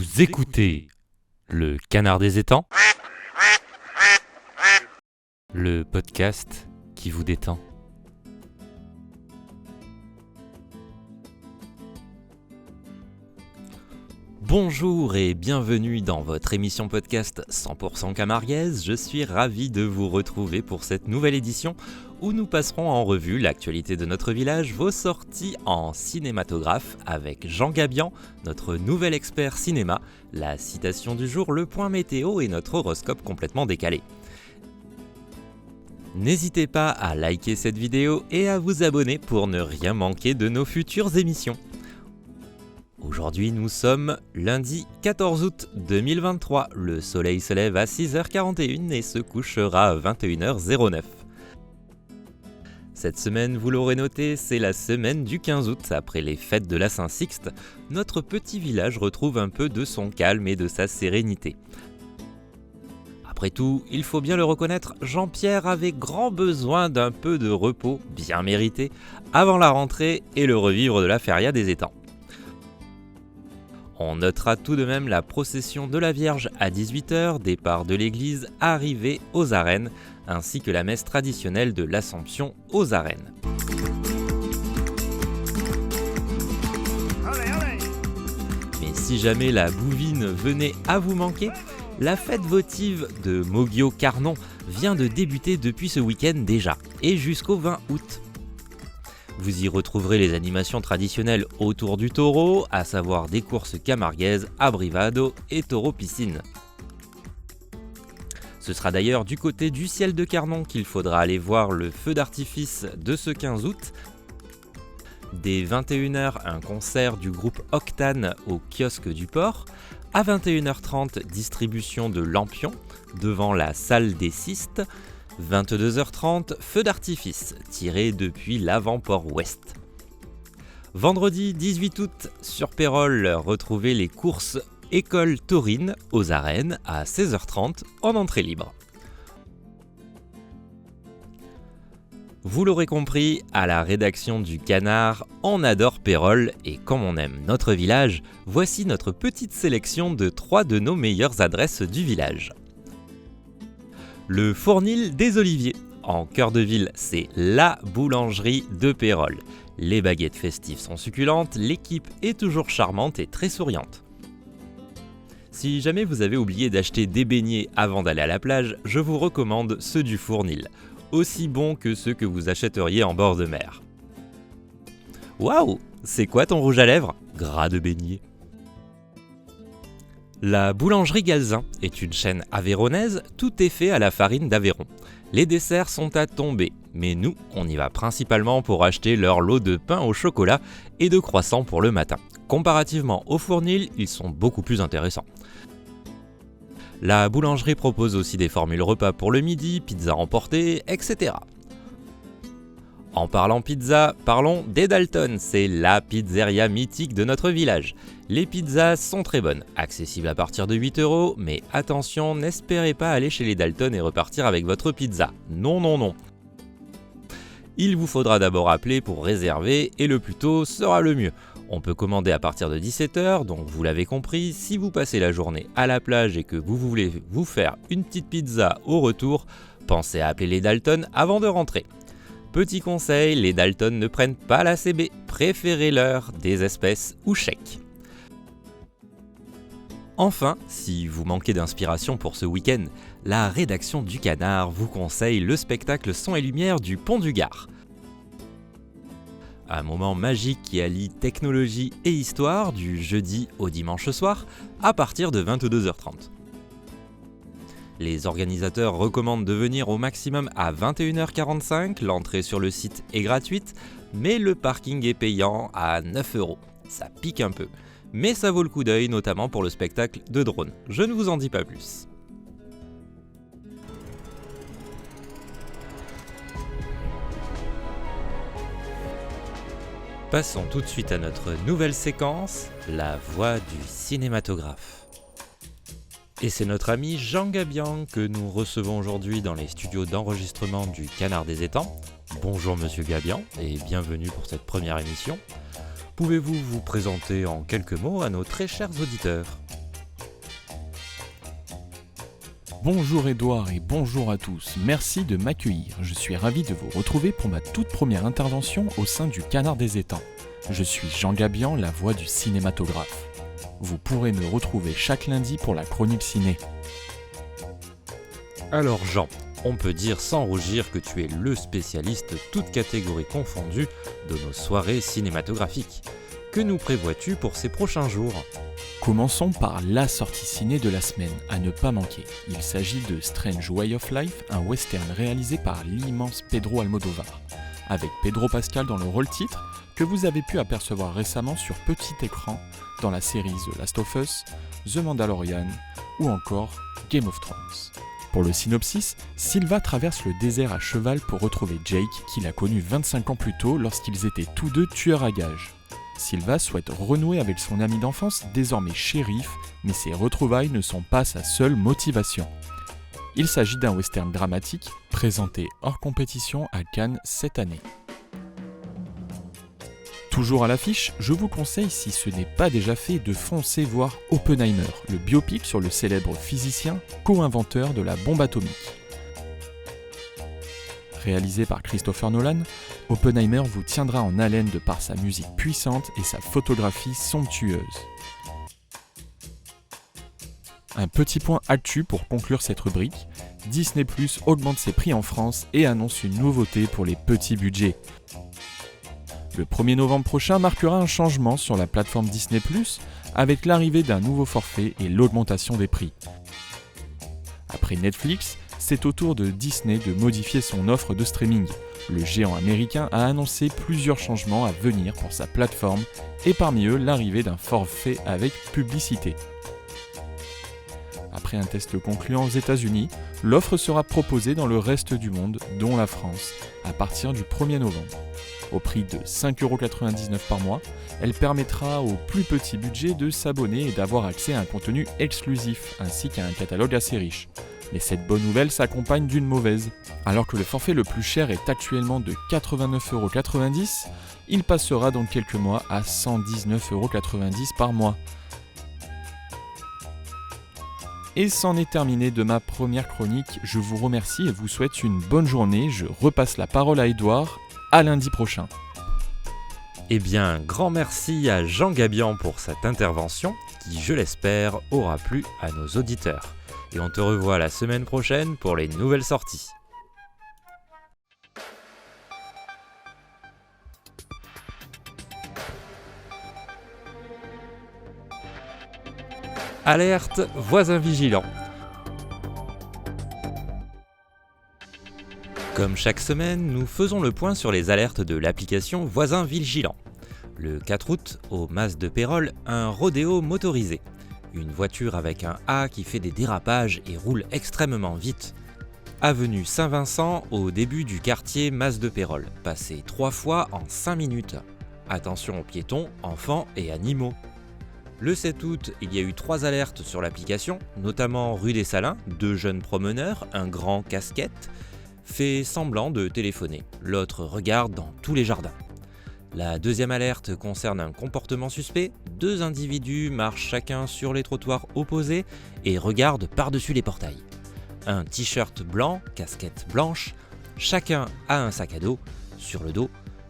Vous écoutez le Canard des étangs, le podcast qui vous détend. Bonjour et bienvenue dans votre émission podcast 100% camarguaise. Je suis ravi de vous retrouver pour cette nouvelle édition où nous passerons en revue l'actualité de notre village, vos sorties en cinématographe avec Jean Gabian, notre nouvel expert cinéma, la citation du jour, le point météo et notre horoscope complètement décalé. N'hésitez pas à liker cette vidéo et à vous abonner pour ne rien manquer de nos futures émissions. Aujourd'hui, nous sommes lundi 14 août 2023. Le soleil se lève à 6h41 et se couchera à 21h09. Cette semaine, vous l'aurez noté, c'est la semaine du 15 août. Après les fêtes de la Saint-Sixte, notre petit village retrouve un peu de son calme et de sa sérénité. Après tout, il faut bien le reconnaître, Jean-Pierre avait grand besoin d'un peu de repos, bien mérité, avant la rentrée et le revivre de la feria des étangs. On notera tout de même la procession de la Vierge à 18h, départ de l'église, arrivée aux arènes, ainsi que la messe traditionnelle de l'Assomption aux arènes. Mais si jamais la bouvine venait à vous manquer, la fête votive de Moguio-Carnon vient de débuter depuis ce week-end déjà, et jusqu'au 20 août. Vous y retrouverez les animations traditionnelles autour du taureau, à savoir des courses camarguaises, abrivado et taureau-piscine. Ce sera d'ailleurs du côté du ciel de Carnon qu'il faudra aller voir le feu d'artifice de ce 15 août. Dès 21h, un concert du groupe Octane au kiosque du port. À 21h30, distribution de lampions devant la salle des Cistes. 22h30, feu d'artifice tiré depuis l'avant-port ouest. Vendredi 18 août, sur Pérols, retrouvez les courses École taurine aux arènes à 16h30 en entrée libre. Vous l'aurez compris, à la rédaction du Canard, on adore Pérols et comme on aime notre village, voici notre petite sélection de 3 de nos meilleures adresses du village. Le Fournil des Oliviers. En cœur de ville, c'est la boulangerie de Pérols. Les baguettes festives sont succulentes, l'équipe est toujours charmante et très souriante. Si jamais vous avez oublié d'acheter des beignets avant d'aller à la plage, je vous recommande ceux du Fournil, aussi bons que ceux que vous achèteriez en bord de mer. Waouh, c'est quoi ton rouge à lèvres ? Gras de beignet. La boulangerie Galzin est une chaîne aveyronnaise, tout est fait à la farine d'Aveyron. Les desserts sont à tomber, mais nous, on y va principalement pour acheter leur lot de pain au chocolat et de croissants pour le matin. Comparativement au Fournil, ils sont beaucoup plus intéressants. La boulangerie propose aussi des formules repas pour le midi, pizza emportée, etc. En parlant pizza, parlons des Dalton, c'est la pizzeria mythique de notre village. Les pizzas sont très bonnes, accessibles à partir de 8€, mais attention, n'espérez pas aller chez les Dalton et repartir avec votre pizza. Non, non, non. Il vous faudra d'abord appeler pour réserver et le plus tôt sera le mieux. On peut commander à partir de 17h, donc vous l'avez compris, si vous passez la journée à la plage et que vous voulez vous faire une petite pizza au retour, pensez à appeler les Dalton avant de rentrer. Petit conseil, les Dalton ne prennent pas la CB, préférez-leur des espèces ou chèques. Enfin, si vous manquez d'inspiration pour ce week-end, la rédaction du Canard vous conseille le spectacle Son et Lumière du Pont du Gard. Un moment magique qui allie technologie et histoire du jeudi au dimanche soir à partir de 22h30. Les organisateurs recommandent de venir au maximum à 21h45, l'entrée sur le site est gratuite, mais le parking est payant à 9€. Ça pique un peu, mais ça vaut le coup d'œil, notamment pour le spectacle de drone. Je ne vous en dis pas plus. Passons tout de suite à notre nouvelle séquence, la voix du cinématographe. Et c'est notre ami Jean Gabian que nous recevons aujourd'hui dans les studios d'enregistrement du Canard des étangs. Bonjour Monsieur Gabian et bienvenue pour cette première émission. Pouvez-vous vous présenter en quelques mots à nos très chers auditeurs ? Bonjour Edouard et bonjour à tous, merci de m'accueillir. Je suis ravi de vous retrouver pour ma toute première intervention au sein du Canard des Étangs. Je suis Jean Gabian, la voix du cinématographe. Vous pourrez me retrouver chaque lundi pour la chronique ciné. Alors Jean, on peut dire sans rougir que tu es le spécialiste, toutes catégories confondues, de nos soirées cinématographiques. Que nous prévois-tu pour ces prochains jours ? Commençons par la sortie ciné de la semaine, à ne pas manquer. Il s'agit de Strange Way of Life, un western réalisé par l'immense Pedro Almodóvar, avec Pedro Pascal dans le rôle titre, que vous avez pu apercevoir récemment sur petit écran dans la série The Last of Us, The Mandalorian ou encore Game of Thrones. Pour le synopsis, Silva traverse le désert à cheval pour retrouver Jake, qu'il a connu 25 ans plus tôt lorsqu'ils étaient tous deux tueurs à gages. Silva souhaite renouer avec son ami d'enfance, désormais shérif, mais ses retrouvailles ne sont pas sa seule motivation. Il s'agit d'un western dramatique, présenté hors compétition à Cannes cette année. Toujours à l'affiche, je vous conseille, si ce n'est pas déjà fait, de foncer voir Oppenheimer, le biopic sur le célèbre physicien, co-inventeur de la bombe atomique. Réalisé par Christopher Nolan, Oppenheimer vous tiendra en haleine de par sa musique puissante et sa photographie somptueuse. Un petit point actu pour conclure cette rubrique, Disney+ augmente ses prix en France et annonce une nouveauté pour les petits budgets. Le 1er novembre prochain marquera un changement sur la plateforme Disney+, avec l'arrivée d'un nouveau forfait et l'augmentation des prix. Après Netflix, c'est au tour de Disney de modifier son offre de streaming. Le géant américain a annoncé plusieurs changements à venir pour sa plateforme, et parmi eux l'arrivée d'un forfait avec publicité. Après un test concluant aux États-Unis, l'offre sera proposée dans le reste du monde, dont la France, à partir du 1er novembre. Au prix de 5,99€ par mois, elle permettra aux plus petits budgets de s'abonner et d'avoir accès à un contenu exclusif, ainsi qu'à un catalogue assez riche. Mais cette bonne nouvelle s'accompagne d'une mauvaise. Alors que le forfait le plus cher est actuellement de 89,90€, il passera dans quelques mois à 119,90€ par mois. Et c'en est terminé de ma première chronique, je vous remercie et vous souhaite une bonne journée, je repasse la parole à Edouard, à lundi prochain. Eh bien, grand merci à Jean Gabian pour cette intervention, qui, je l'espère, aura plu à nos auditeurs. Et on te revoit la semaine prochaine pour les nouvelles sorties. Alerte, voisin vigilant. Comme chaque semaine, nous faisons le point sur les alertes de l'application Voisin Vigilant. Le 4 août, au Mas de Pérol, un rodéo motorisé. Une voiture avec un A qui fait des dérapages et roule extrêmement vite. Avenue Saint-Vincent, au début du quartier Mas de Pérol, passé 3 fois en 5 minutes. Attention aux piétons, enfants et animaux. Le 7 août, il y a eu 3 alertes sur l'application, notamment rue des Salins, 2 jeunes promeneurs, un grand casquette, fait semblant de téléphoner. L'autre regarde dans tous les jardins. La deuxième alerte concerne un comportement suspect. 2 individus marchent chacun sur les trottoirs opposés et regardent par-dessus les portails. Un t-shirt blanc, casquette blanche, chacun a un sac à dos sur le dos,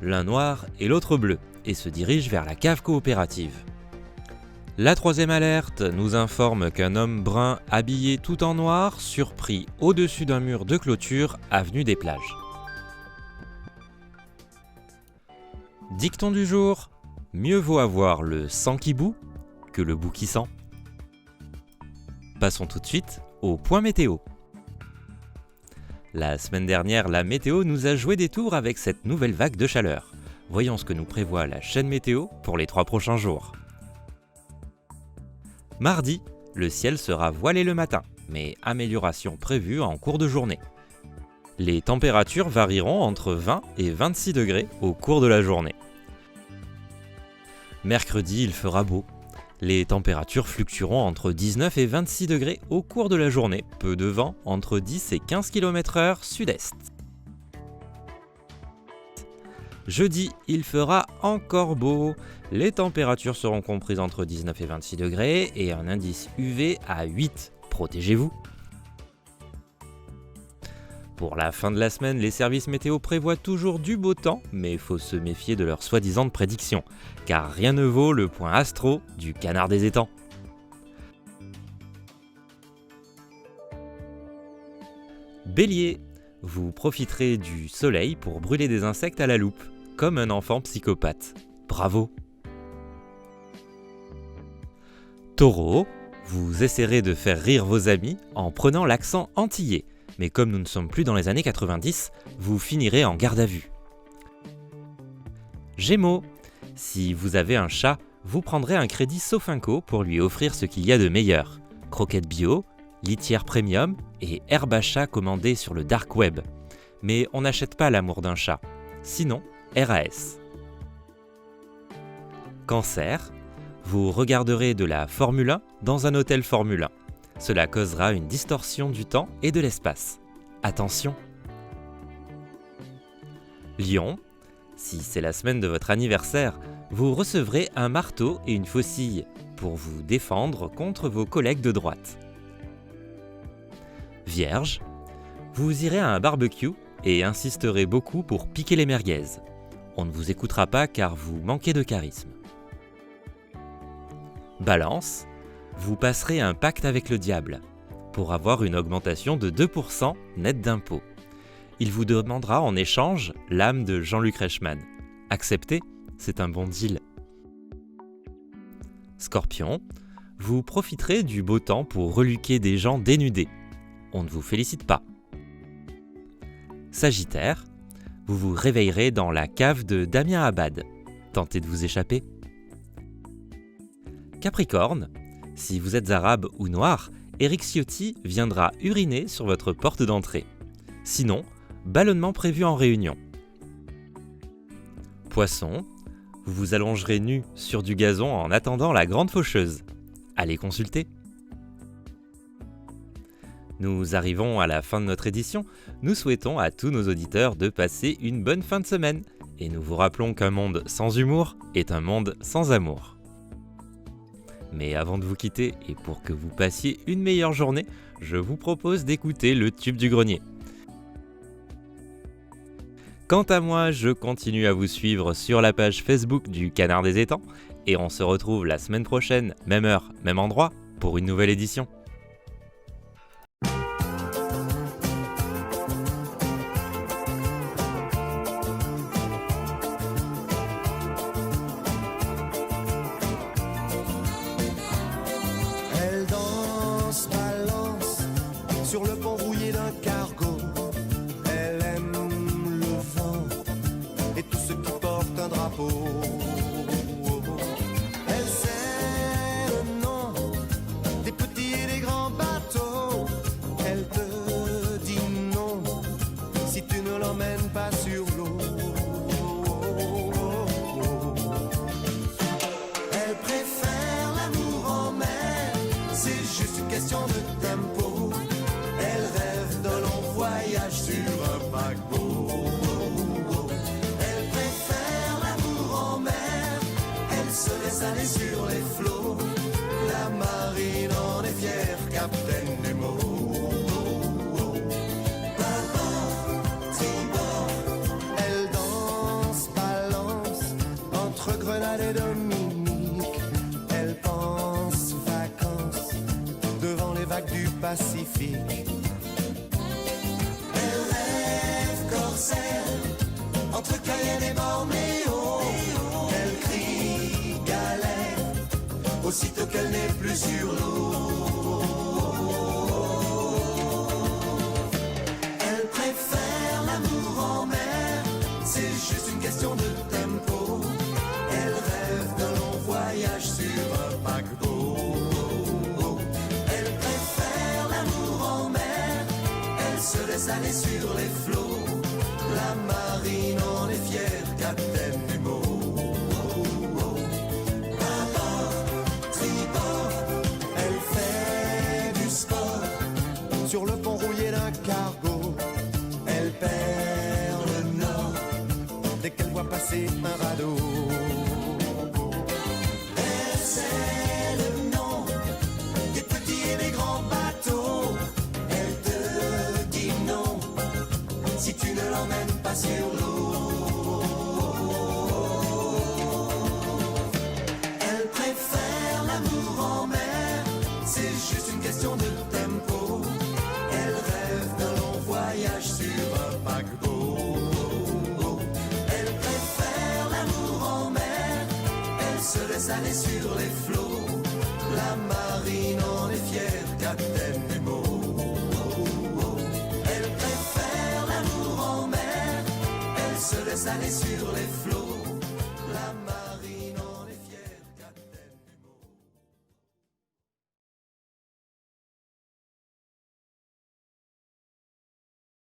l'un noir et l'autre bleu, et se dirigent vers la cave coopérative. La troisième alerte nous informe qu'un homme brun habillé tout en noir surpris au-dessus d'un mur de clôture avenue des Plages. Dicton du jour, mieux vaut avoir le sang qui bout que le bout qui sent. Passons tout de suite au point météo. La semaine dernière, la météo nous a joué des tours avec cette nouvelle vague de chaleur. Voyons ce que nous prévoit la chaîne météo pour les 3 prochains jours. Mardi, le ciel sera voilé le matin, mais amélioration prévue en cours de journée. Les températures varieront entre 20 et 26 degrés au cours de la journée. Mercredi, il fera beau. Les températures fluctueront entre 19 et 26 degrés au cours de la journée, peu de vent entre 10 et 15 km/h sud-est. Jeudi, il fera encore beau. Les températures seront comprises entre 19 et 26 degrés et un indice UV à 8. Protégez-vous. Pour la fin de la semaine, les services météo prévoient toujours du beau temps, mais faut se méfier de leurs soi-disant prédictions, car rien ne vaut le point astro du canard des étangs. Bélier, vous profiterez du soleil pour brûler des insectes à la loupe, comme un enfant psychopathe. Bravo! Taureau, vous essaierez de faire rire vos amis en prenant l'accent antillais, mais comme nous ne sommes plus dans les années 90, vous finirez en garde à vue. Gémeaux, si vous avez un chat, vous prendrez un crédit Sofinco pour lui offrir ce qu'il y a de meilleur. Croquettes bio, litière premium et herbe à chat commandée sur le dark web. Mais on n'achète pas l'amour d'un chat, sinon RAS. Cancer, vous regarderez de la Formule 1 dans un hôtel Formule 1. Cela causera une distorsion du temps et de l'espace. Attention! Lion, si c'est la semaine de votre anniversaire, vous recevrez un marteau et une faucille pour vous défendre contre vos collègues de droite. Vierge, vous irez à un barbecue et insisterez beaucoup pour piquer les merguez. On ne vous écoutera pas car vous manquez de charisme. Balance, vous passerez un pacte avec le diable pour avoir une augmentation de 2% net d'impôts. Il vous demandera en échange l'âme de Jean-Luc Reichmann. Acceptez, c'est un bon deal. Scorpion, vous profiterez du beau temps pour reluquer des gens dénudés. On ne vous félicite pas. Sagittaire, vous vous réveillerez dans la cave de Damien Abad. Tentez de vous échapper. Capricorne, si vous êtes arabe ou noir, Éric Ciotti viendra uriner sur votre porte d'entrée. Sinon, ballonnement prévu en réunion. Poisson, vous vous allongerez nu sur du gazon en attendant la grande faucheuse. Allez consulter. Nous arrivons à la fin de notre édition. Nous souhaitons à tous nos auditeurs de passer une bonne fin de semaine. Et nous vous rappelons qu'un monde sans humour est un monde sans amour. Mais avant de vous quitter, et pour que vous passiez une meilleure journée, je vous propose d'écouter le tube du grenier. Quant à moi, je continue à vous suivre sur la page Facebook du Canard des Étangs, et on se retrouve la semaine prochaine, même heure, même endroit, pour une nouvelle édition. Sur le pont rouillé d'un cargo, elle aime le vent et tout ce qui porte un drapeau. Elle sait le nom des petits et des grands bateaux. Elle te dit non si tu ne l'emmènes pas sur l'eau. Elle préfère l'amour en mer, c'est juste une question de tempo. Sur un paquebot. Elle préfère l'amour en mer, elle se laisse aller sur les flots. La marine en est fière, Capitaine Nemo. Bâbord, tribord, elle danse, balance entre Grenade et Dominique. Elle pense vacances devant les vagues du Pacifique. Entre Cayenne et Bornéo, elle crie galère aussitôt qu'elle n'est plus sur l'eau. Elle préfère l'amour en mer, c'est juste une question de tempo. Elle rêve d'un long voyage sur un paquebot. Elle préfère l'amour en mer, elle se laisse aller sur les flots. La marine en est fière, Capitaine Nemo. Bâbord, tribord, elle fait du sport sur le pont rouillé d'un cargo. Elle perd le nord dès qu'elle voit passer un radeau. Elle sait le nom des petits et des grands bateaux. Elle te dit non question de tempo. Elle rêve d'un long voyage sur un paquebot. Elle préfère l'amour en mer, elle se laisse aller sur les flots. La marine en est fière, Captain Nemo. Elle préfère l'amour en mer, elle se laisse aller sur les flots.